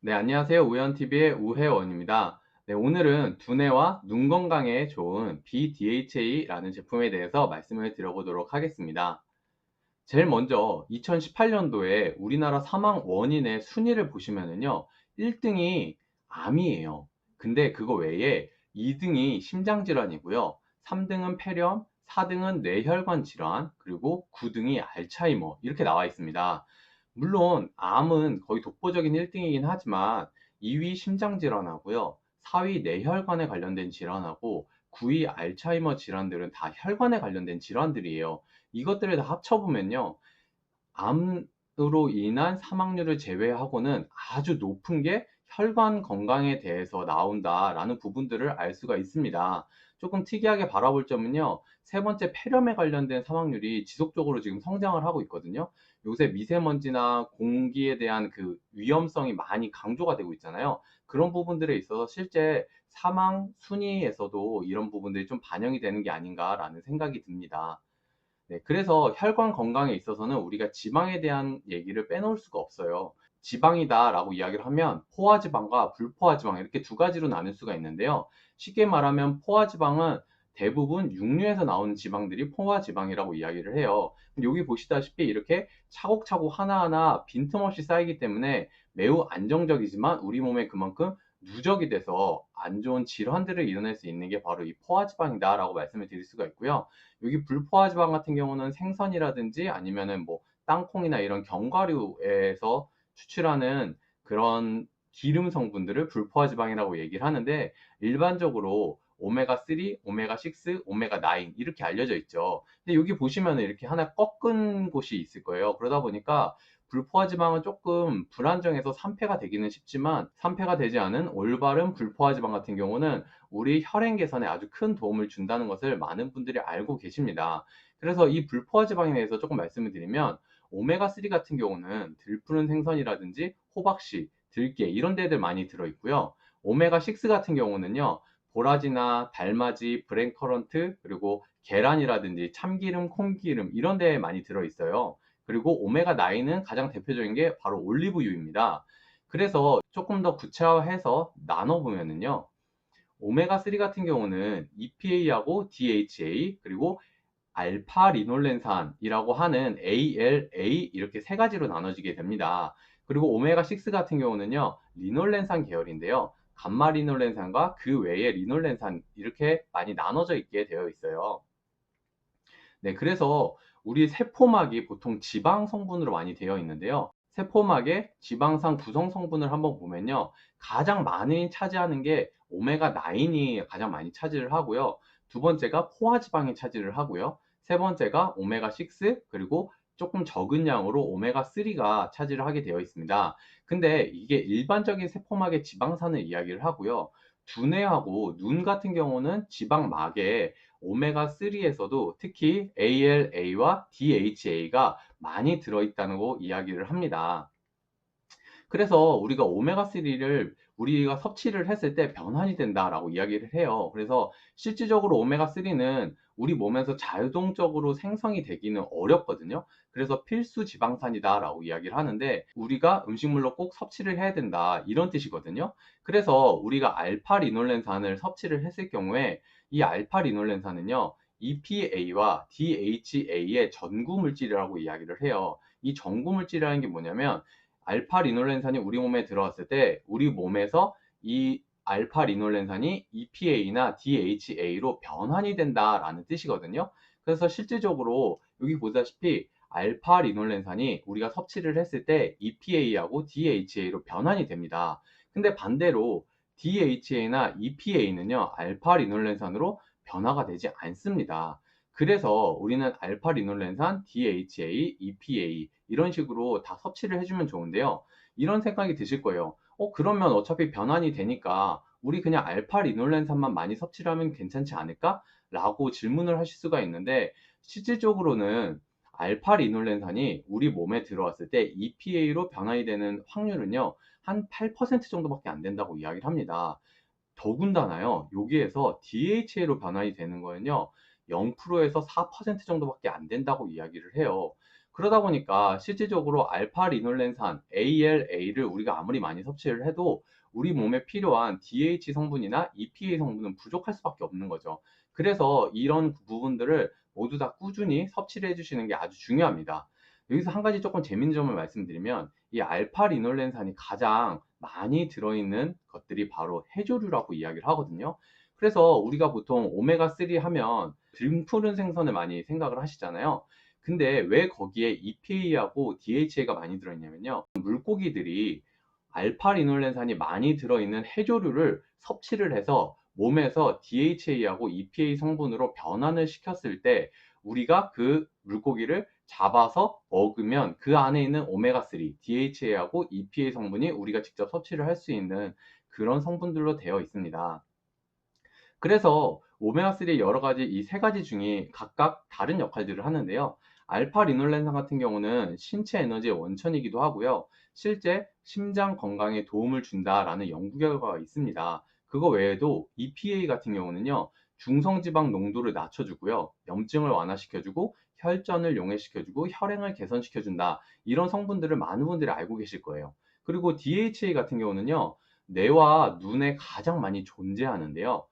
네, 안녕하세요. 우현TV의 우혜원입니다. 네, 오늘은 두뇌와 눈 건강에 좋은 BDHA라는 제품에 대해서 말씀을 드려보도록 하겠습니다. 제일 먼저 2018년도에 우리나라 사망 원인의 순위를 보시면은요, 1등이 암이에요. 근데 그거 외에 2등이 심장질환이고요, 3등은 폐렴, 4등은 뇌혈관 질환, 그리고 9등이 알츠하이머 이렇게 나와 있습니다. 물론 암은 거의 독보적인 1등이긴 하지만 2위 심장질환하고요, 4위 뇌혈관에 관련된 질환하고 9위 알츠하이머 질환들은 다 혈관에 관련된 질환들이에요. 이것들을 다 합쳐보면요, 암으로 인한 사망률을 제외하고는 아주 높은 게 혈관 건강에 대해서 나온다라는 부분들을 알 수가 있습니다. 조금 특이하게 바라볼 점은요, 세 번째 폐렴에 관련된 사망률이 지속적으로 지금 성장을 하고 있거든요. 요새 미세먼지나 공기에 대한 그 위험성이 많이 강조가 되고 있잖아요. 그런 부분들에 있어서 실제 사망 순위에서도 이런 부분들이 좀 반영이 되는 게 아닌가라는 생각이 듭니다. 네, 그래서 혈관 건강에 있어서는 우리가 지방에 대한 얘기를 빼놓을 수가 없어요. 지방이다라고 이야기를 하면 포화지방과 불포화지방 이렇게 두 가지로 나눌 수가 있는데요. 쉽게 말하면 포화지방은 대부분 육류에서 나오는 지방들이 포화지방이라고 이야기를 해요. 여기 보시다시피 이렇게 차곡차곡 하나하나 빈틈없이 쌓이기 때문에 매우 안정적이지만 우리 몸에 그만큼 누적이 돼서 안 좋은 질환들을 일어날 수 있는 게 바로 이 포화지방이다라고 말씀을 드릴 수가 있고요. 여기 불포화지방 같은 경우는 생선이라든지 아니면은 뭐 땅콩이나 이런 견과류에서 추출하는 그런 기름 성분들을 불포화지방이라고 얘기를 하는데, 일반적으로 오메가3, 오메가6, 오메가9 이렇게 알려져 있죠. 근데 여기 보시면은 이렇게 하나 꺾은 곳이 있을 거예요. 그러다 보니까 불포화지방은 조금 불안정해서 산패가 되기는 쉽지만, 산패가 되지 않은 올바른 불포화지방 같은 경우는 우리 혈행 개선에 아주 큰 도움을 준다는 것을 많은 분들이 알고 계십니다. 그래서 이 불포화지방에 대해서 조금 말씀을 드리면, 오메가3 같은 경우는 들푸른 생선이라든지 호박씨, 들깨 이런 데들 많이 들어있고요. 오메가6 같은 경우는요, 보라지나 달맞이, 브랜커런트, 그리고 계란이라든지 참기름, 콩기름 이런 데에 많이 들어있어요. 그리고 오메가9은 가장 대표적인 게 바로 올리브유입니다. 그래서 조금 더 구체화해서 나눠보면은요, 오메가3 같은 경우는 EPA하고 DHA, 그리고 알파 리놀렌산이라고 하는 ALA 이렇게 세 가지로 나눠지게 됩니다. 그리고 오메가6 같은 경우는요, 리놀렌산 계열인데요. 감마 리놀렌산과 그 외의 리놀렌산 이렇게 많이 나눠져 있게 되어 있어요. 네, 그래서 우리 세포막이 보통 지방 성분으로 많이 되어 있는데요. 세포막의 지방산 구성 성분을 한번 보면요, 가장 많이 차지하는 게 오메가9이 가장 많이 차지를 하고요. 두 번째가 포화지방이 차지를 하고요. 세 번째가 오메가6, 그리고 조금 적은 양으로 오메가3가 차지를 하게 되어 있습니다. 근데 이게 일반적인 세포막의 지방산을 이야기를 하고요. 두뇌하고 눈 같은 경우는 지방막에 오메가3에서도 특히 ALA와 DHA가 많이 들어있다는 거 이야기를 합니다. 그래서 우리가 오메가3를 우리가 섭취를 했을 때 변환이 된다라고 이야기를 해요. 그래서 실질적으로 오메가3는 우리 몸에서 자동적으로 생성이 되기는 어렵거든요. 그래서 필수 지방산이다라고 이야기를 하는데, 우리가 음식물로 꼭 섭취를 해야 된다 이런 뜻이거든요. 그래서 우리가 알파 리놀렌산을 섭취를 했을 경우에 이 알파 리놀렌산은요, EPA와 DHA의 전구 물질이라고 이야기를 해요. 이 전구 물질이라는 게 뭐냐면, 알파 리놀렌산이 우리 몸에 들어왔을 때 우리 몸에서 이 알파 리놀렌산이 EPA나 DHA로 변환이 된다라는 뜻이거든요. 그래서 실질적으로 여기 보다시피 알파 리놀렌산이 우리가 섭취를 했을 때 EPA하고 DHA로 변환이 됩니다. 근데 반대로 DHA나 EPA는요, 알파 리놀렌산으로 변화가 되지 않습니다. 그래서 우리는 알파 리놀렌산, DHA, EPA 이런 식으로 다 섭취를 해주면 좋은데요. 이런 생각이 드실 거예요. 그러면 어차피 변환이 되니까 우리 그냥 알파 리놀렌산만 많이 섭취를 하면 괜찮지 않을까? 라고 질문을 하실 수가 있는데, 실질적으로는 알파 리놀렌산이 우리 몸에 들어왔을 때 EPA로 변환이 되는 확률은요, 한 8% 정도밖에 안 된다고 이야기를 합니다. 더군다나요, 여기에서 DHA로 변환이 되는 거는요, 0%에서 4% 정도밖에 안 된다고 이야기를 해요. 그러다 보니까 실질적으로 알파리놀렌산 ALA를 우리가 아무리 많이 섭취를 해도 우리 몸에 필요한 DH 성분이나 EPA 성분은 부족할 수밖에 없는 거죠. 그래서 이런 부분들을 모두 다 꾸준히 섭취를 해주시는 게 아주 중요합니다. 여기서 한 가지 조금 재밌는 점을 말씀드리면, 이 알파리놀렌산이 가장 많이 들어있는 것들이 바로 해조류라고 이야기를 하거든요. 그래서 우리가 보통 오메가3 하면 등푸른 생선을 많이 생각을 하시잖아요. 근데 왜 거기에 EPA하고 DHA가 많이 들어있냐면요, 물고기들이 알파리놀렌산이 많이 들어있는 해조류를 섭취를 해서 몸에서 DHA하고 EPA 성분으로 변환을 시켰을 때, 우리가 그 물고기를 잡아서 먹으면 그 안에 있는 오메가3, DHA하고 EPA 성분이 우리가 직접 섭취를 할 수 있는 그런 성분들로 되어 있습니다. 그래서 오메가3의 여러 가지 이 세 가지 중에 각각 다른 역할들을 하는데요. 알파 리놀렌산 같은 경우는 신체 에너지의 원천이기도 하고요. 실제 심장 건강에 도움을 준다라는 연구 결과가 있습니다. 그거 외에도 EPA 같은 경우는요, 중성지방 농도를 낮춰주고요, 염증을 완화시켜주고 혈전을 용해시켜주고 혈행을 개선시켜준다. 이런 성분들을 많은 분들이 알고 계실 거예요. 그리고 DHA 같은 경우는요, 뇌와 눈에 가장 많이 존재하는데요,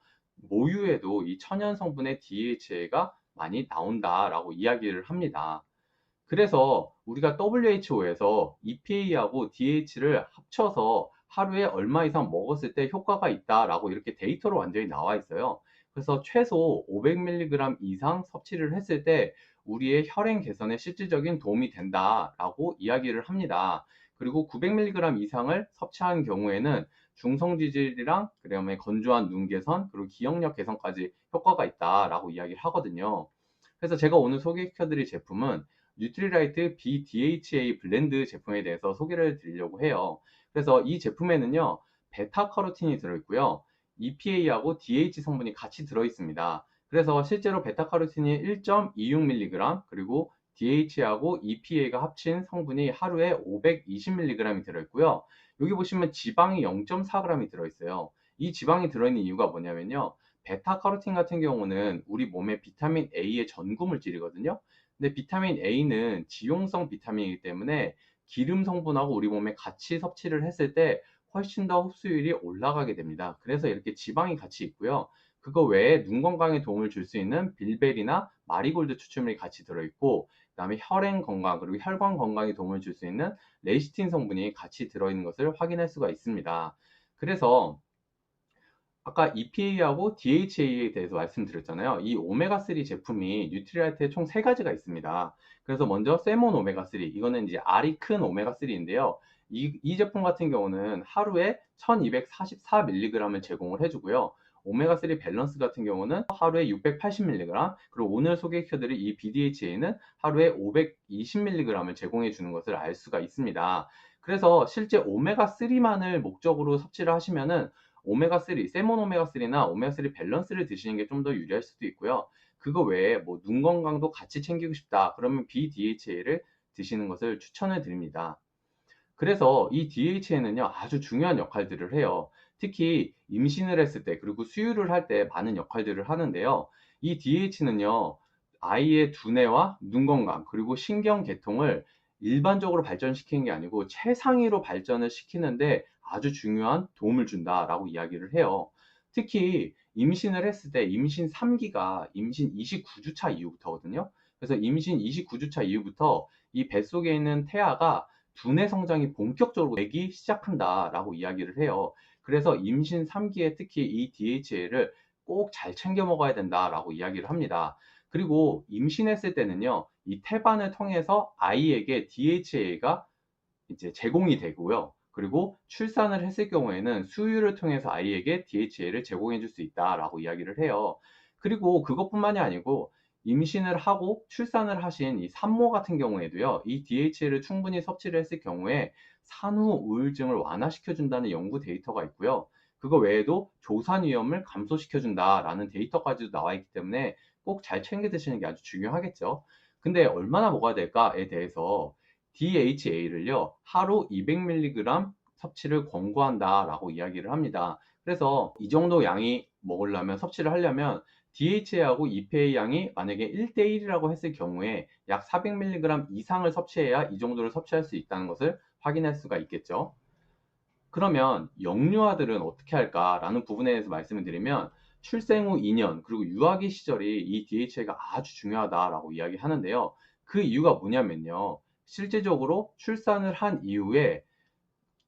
모유에도 이 천연 성분의 DHA가 많이 나온다라고 이야기를 합니다. 그래서 우리가 WHO에서 EPA하고 DH를 합쳐서 하루에 얼마 이상 먹었을 때 효과가 있다라고 이렇게 데이터로 완전히 나와 있어요. 그래서 최소 500mg 이상 섭취를 했을 때 우리의 혈행 개선에 실질적인 도움이 된다라고 이야기를 합니다. 그리고 900mg 이상을 섭취한 경우에는 중성지질이랑 그다음에 건조한 눈 개선, 그리고 기억력 개선까지 효과가 있다라고 이야기를 하거든요. 그래서 제가 오늘 소개시켜드릴 제품은 뉴트리라이트 BDHA 블렌드 제품에 대해서 소개를 드리려고 해요. 그래서 이 제품에는요, 베타카로틴이 들어있고요, EPA하고 DH 성분이 같이 들어있습니다. 그래서 실제로 베타카로틴이 1.26mg, 그리고 DH하고 EPA가 합친 성분이 하루에 520mg이 들어있고요. 여기 보시면 지방이 0.4g이 들어있어요. 이 지방이 들어있는 이유가 뭐냐면요, 베타카로틴 같은 경우는 우리 몸의 비타민 A의 전구 물질이거든요. 근데 비타민 A는 지용성 비타민이기 때문에 기름 성분하고 우리 몸에 같이 섭취를 했을 때 훨씬 더 흡수율이 올라가게 됩니다. 그래서 이렇게 지방이 같이 있고요. 그거 외에 눈 건강에 도움을 줄 수 있는 빌베리나 마리골드 추출물이 같이 들어있고, 그다음에 혈행 건강 그리고 혈관 건강에 도움을 줄 수 있는 레시틴 성분이 같이 들어있는 것을 확인할 수가 있습니다. 그래서 아까 EPA하고 DHA에 대해서 말씀드렸잖아요. 이 오메가3 제품이 뉴트리라이트에 총 3가지가 있습니다. 그래서 먼저 세몬 오메가3, 이거는 이제 알이 큰 오메가3인데요. 이 제품 같은 경우는 하루에 1244mg을 제공을 해주고요. 오메가3 밸런스 같은 경우는 하루에 680mg, 그리고 오늘 소개해드릴 이 BDHA는 하루에 520mg을 제공해 주는 것을 알 수가 있습니다. 그래서 실제 오메가3만을 목적으로 섭취를 하시면은 오메가3, 세몬 오메가3나 오메가3 밸런스를 드시는 게 좀 더 유리할 수도 있고요. 그거 외에 뭐 눈 건강도 같이 챙기고 싶다, 그러면 BDHA를 드시는 것을 추천을 드립니다. 그래서 이 DHA는요, 아주 중요한 역할들을 해요. 특히 임신을 했을 때, 그리고 수유를 할 때 많은 역할들을 하는데요. 이 DH는요, 아이의 두뇌와 눈 건강, 그리고 신경 계통을 일반적으로 발전시키는 게 아니고 최상위로 발전을 시키는데 아주 중요한 도움을 준다라고 이야기를 해요. 특히 임신을 했을 때 임신 3기가 임신 29주차 이후부터거든요. 그래서 임신 29주차 이후부터 이 뱃속에 있는 태아가 두뇌 성장이 본격적으로 되기 시작한다라고 이야기를 해요. 그래서 임신 3기에 특히 이 DHA를 꼭 잘 챙겨 먹어야 된다라고 이야기를 합니다. 그리고 임신했을 때는요, 이 태반을 통해서 아이에게 DHA가 이제 제공이 되고요. 그리고 출산을 했을 경우에는 수유를 통해서 아이에게 DHA를 제공해 줄 수 있다라고 이야기를 해요. 그리고 그것뿐만이 아니고 임신을 하고 출산을 하신 이 산모 같은 경우에도요, 이 DHA를 충분히 섭취를 했을 경우에 산후 우울증을 완화시켜 준다는 연구 데이터가 있고요. 그거 외에도 조산 위험을 감소시켜 준다라는 데이터까지도 나와 있기 때문에 꼭 잘 챙겨 드시는 게 아주 중요하겠죠. 근데 얼마나 먹어야 될까에 대해서 DHA를요, 하루 200mg 섭취를 권고한다라고 이야기를 합니다. 그래서 이 정도 양이 먹으려면, 섭취를 하려면 DHA하고 EPA 양이 만약에 1대1이라고 했을 경우에 약 400mg 이상을 섭취해야 이 정도를 섭취할 수 있다는 것을 확인할 수가 있겠죠. 그러면 영유아들은 어떻게 할까라는 부분에 대해서 말씀을 드리면 출생 후 2년 그리고 유아기 시절이 이 DHA가 아주 중요하다라고 이야기하는데요. 그 이유가 뭐냐면요. 실제적으로 출산을 한 이후에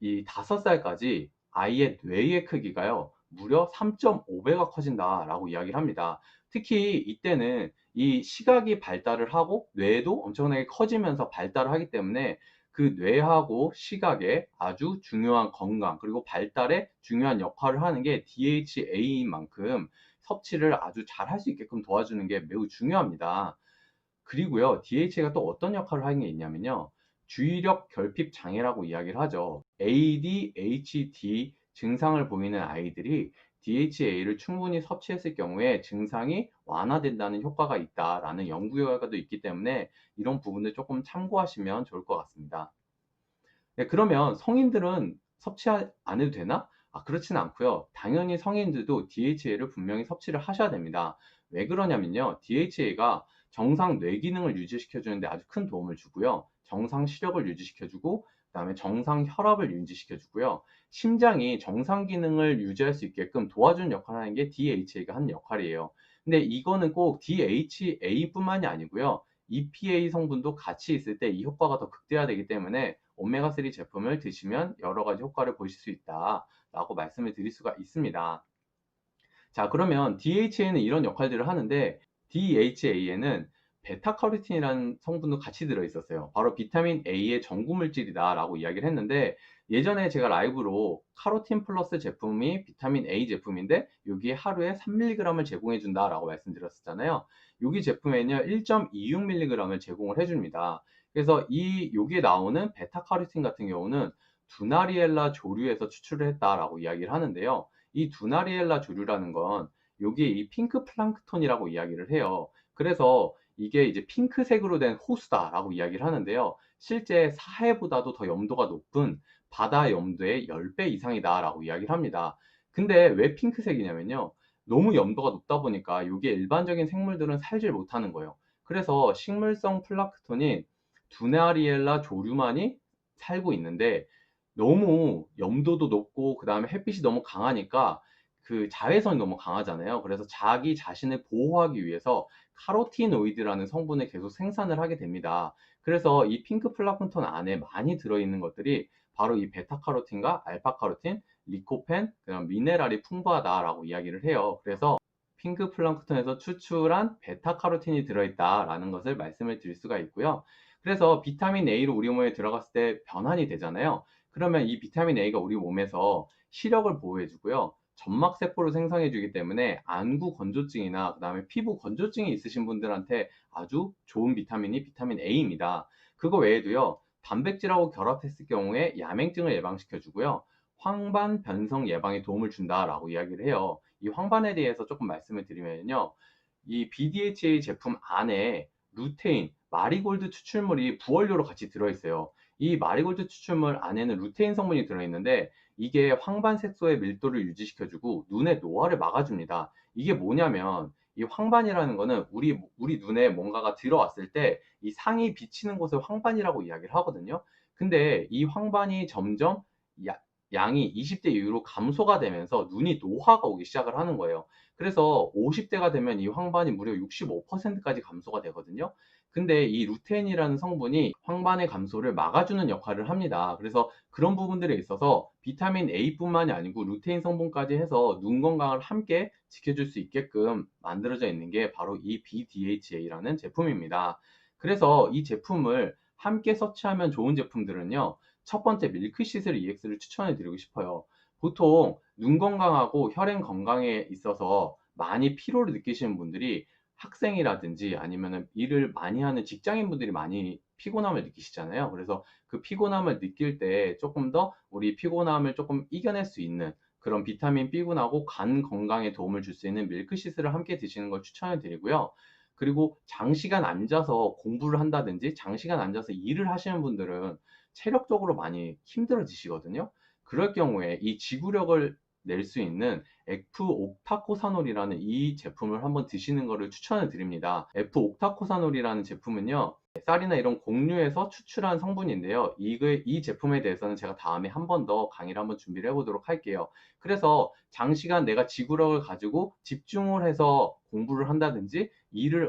이 5살까지 아이의 뇌의 크기가요, 무려 3.5배가 커진다라고 이야기를 합니다. 특히 이때는 이 시각이 발달을 하고 뇌도 엄청나게 커지면서 발달을 하기 때문에 그 뇌하고 시각에 아주 중요한 건강 그리고 발달에 중요한 역할을 하는 게 DHA인 만큼 섭취를 아주 잘 할 수 있게끔 도와주는 게 매우 중요합니다. 그리고요, DHA가 또 어떤 역할을 하는 게 있냐면요. 주의력 결핍 장애라고 이야기를 하죠. ADHD 증상을 보이는 아이들이 DHA를 충분히 섭취했을 경우에 증상이 완화된다는 효과가 있다라는 연구 결과도 있기 때문에 이런 부분을 조금 참고하시면 좋을 것 같습니다. 네, 그러면 성인들은 섭취 안 해도 되나? 그렇지는 않고요. 당연히 성인들도 DHA를 분명히 섭취를 하셔야 됩니다. 왜 그러냐면요. DHA가 정상 뇌 기능을 유지시켜 주는데 아주 큰 도움을 주고요. 정상 시력을 유지시켜 주고 그다음에 정상 혈압을 유지시켜 주고요. 심장이 정상 기능을 유지할 수 있게끔 도와주는 역할을 하는 게 DHA가 하는 역할이에요. 근데 이거는 꼭 DHA뿐만이 아니고요. EPA 성분도 같이 있을 때 이 효과가 더 극대화되기 때문에 오메가3 제품을 드시면 여러 가지 효과를 보실 수 있다라고 말씀을 드릴 수가 있습니다. 자, 그러면 DHA는 이런 역할들을 하는데 DHA에는 베타카로틴이라는 성분도 같이 들어있었어요. 바로 비타민 A의 전구 물질이다라고 이야기를 했는데 예전에 제가 라이브로 카로틴 플러스 제품이 비타민 A 제품인데 여기에 하루에 3mg을 제공해 준다라고 말씀드렸었잖아요. 여기 제품에는요 1.26mg을 제공을 해줍니다. 그래서 여기에 나오는 베타카로틴 같은 경우는 두나리엘라 조류에서 추출을 했다라고 이야기를 하는데요. 이 두나리엘라 조류라는 건 여기에 이 핑크 플랑크톤이라고 이야기를 해요. 그래서 이게 이제 핑크색으로 된 호수다라고 이야기를 하는데요. 실제 사해보다도 더 염도가 높은 바다 염도의 10배 이상이다라고 이야기를 합니다. 근데 왜 핑크색이냐면요. 너무 염도가 높다 보니까 이게 일반적인 생물들은 살질 못하는 거예요. 그래서 식물성 플랑크톤인 두나리엘라 조류만이 살고 있는데 너무 염도도 높고 그다음에 햇빛이 너무 강하니까 그 자외선이 너무 강하잖아요. 그래서 자기 자신을 보호하기 위해서 카로티노이드라는 성분을 계속 생산을 하게 됩니다. 그래서 이 핑크 플랑크톤 안에 많이 들어있는 것들이 바로 이 베타카로틴과 알파카로틴, 리코펜, 그다음 미네랄이 풍부하다라고 이야기를 해요. 그래서 핑크 플랑크톤에서 추출한 베타카로틴이 들어있다라는 것을 말씀을 드릴 수가 있고요. 그래서 비타민 A로 우리 몸에 들어갔을 때 변환이 되잖아요. 그러면 이 비타민 A가 우리 몸에서 시력을 보호해 주고요. 점막 세포를 생성해 주기 때문에 안구 건조증이나 그다음에 피부 건조증이 있으신 분들한테 아주 좋은 비타민이 비타민 A입니다. 그거 외에도요. 단백질하고 결합했을 경우에 야맹증을 예방시켜 주고요. 황반 변성 예방에 도움을 준다라고 이야기를 해요. 이 황반에 대해서 조금 말씀을 드리면요. 이 BDHA 제품 안에 루테인, 마리골드 추출물이 부원료로 같이 들어있어요. 이 마리골드 추출물 안에는 루테인 성분이 들어있는데 이게 황반 색소의 밀도를 유지시켜주고 눈의 노화를 막아줍니다. 이게 뭐냐면 이 황반이라는 거는 우리 눈에 뭔가가 들어왔을 때 이 상이 비치는 곳을 황반이라고 이야기를 하거든요. 근데 이 황반이 점점 양이 20대 이후로 감소가 되면서 눈이 노화가 오기 시작을 하는 거예요. 그래서 50대가 되면 이 황반이 무려 65%까지 감소가 되거든요. 근데 이 루테인이라는 성분이 황반의 감소를 막아주는 역할을 합니다. 그래서 그런 부분들에 있어서 비타민 A뿐만이 아니고 루테인 성분까지 해서 눈 건강을 함께 지켜줄 수 있게끔 만들어져 있는 게 바로 이 BDHA라는 제품입니다. 그래서 이 제품을 함께 섭취하면 좋은 제품들은요. 첫 번째 밀크시슬 EX를 추천해 드리고 싶어요. 보통 눈 건강하고 혈행 건강에 있어서 많이 피로를 느끼시는 분들이 학생이라든지 아니면은 일을 많이 하는 직장인분들이 많이 피곤함을 느끼시잖아요. 그래서 그 피곤함을 느낄 때 조금 더 우리 피곤함을 조금 이겨낼 수 있는 그런 비타민 B군하고 간 건강에 도움을 줄 수 있는 밀크시슬을 함께 드시는 걸 추천을 드리고요. 그리고 장시간 앉아서 공부를 한다든지 장시간 앉아서 일을 하시는 분들은 체력적으로 많이 힘들어지시거든요. 그럴 경우에 이 지구력을 낼 수 있는 F-옥타코사놀이라는 이 제품을 한번 드시는 것을 추천을 드립니다. F-옥타코사놀이라는 제품은요, 쌀이나 이런 곡류에서 추출한 성분인데요. 이 제품에 대해서는 제가 다음에 한 번 더 강의를 한번 준비를 해보도록 할게요. 그래서 장시간 내가 지구력을 가지고 집중을 해서 공부를 한다든지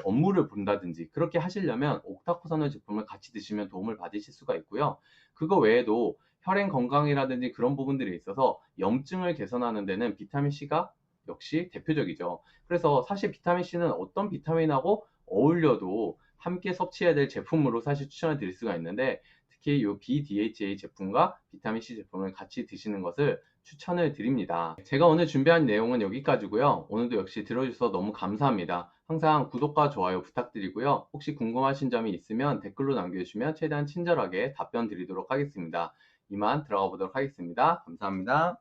업무를 본다든지 그렇게 하시려면 옥타코사놀 제품을 같이 드시면 도움을 받으실 수가 있고요. 그거 외에도 혈행 건강이라든지 그런 부분들이 있어서 염증을 개선하는 데는 비타민C가 역시 대표적이죠. 그래서 사실 비타민C는 어떤 비타민하고 어울려도 함께 섭취해야 될 제품으로 사실 추천을 드릴 수가 있는데, 특히 이 BDHA 제품과 비타민C 제품을 같이 드시는 것을 추천을 드립니다. 제가 오늘 준비한 내용은 여기까지고요. 오늘도 역시 들어주셔서 너무 감사합니다. 항상 구독과 좋아요 부탁드리고요. 혹시 궁금하신 점이 있으면 댓글로 남겨주시면 최대한 친절하게 답변 드리도록 하겠습니다. 이만 들어가 보도록 하겠습니다. 감사합니다.